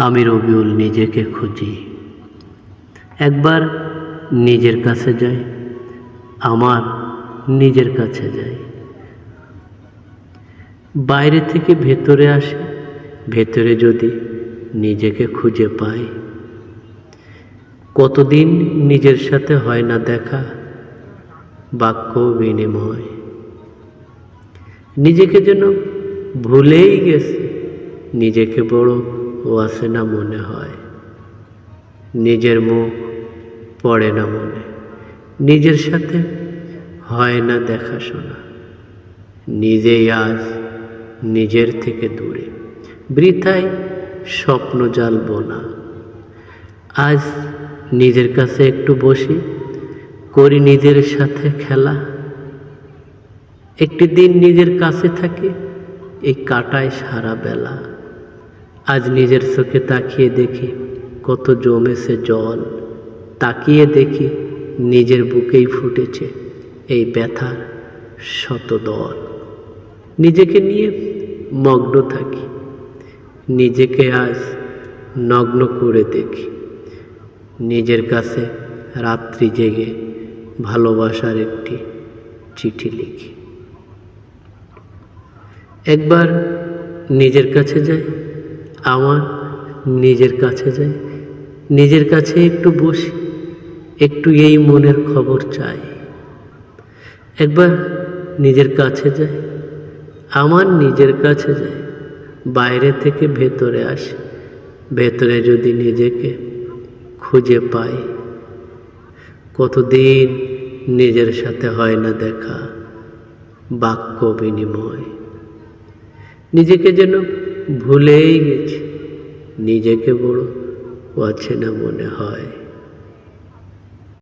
আমি রবিউল নিজেকে খুঁজি। একবার নিজের কাছে যাই, আমার নিজের কাছে যাই। বাইরে থেকে ভেতরে আসে, ভেতরে যদি নিজেকে খুঁজে পাই। কতদিন নিজের সাথে হয় না দেখা, বাক্য বিনিময়। নিজেকে যেন ভুলেই গেছে, নিজেকে বড় অচেনা মনে হয়। নিজের মুখ পড়ে না মনে, নিজের সাথে হয় না দেখাশোনা। নিজেই আজ নিজের থেকে দূরে, বৃথায় স্বপ্ন জাল বোনা। আজ নিজের কাছে একটু বসি, করি নিজের সাথে খেলা। একটি দিন নিজের কাছে থাকি, এই কাটায় সারা বেলা। আজ নিজের চোখে তাকিয়ে দেখি কত জমেছে জল। তাকিয়ে দেখি নিজের বুকেই ফুটেছে এই ব্যথার শতদল। নিজেকে নিয়ে মগ্ন থাকি, নিজেকে আজ নগ্ন করে দেখি। নিজের কাছে রাত্রি জেগে ভালোবাসার একটি চিঠি লিখি। একবার নিজের কাছে যাই, আমার নিজের কাছে যাই। নিজের কাছে একটু বসি, একটু এই মনের খবর চাই। একবার নিজের কাছে যাই, আমার নিজের কাছে যাই। বাইরে থেকে ভেতরে আসি, ভেতরে যদি নিজেকে খুঁজে পাই। কতদিন নিজের সাথে হয় না দেখা, বাক্য বিনিময়। নিজেকে যেন ভুলেই গেছি, নিজেকে বড় অচেনা মনে হয়।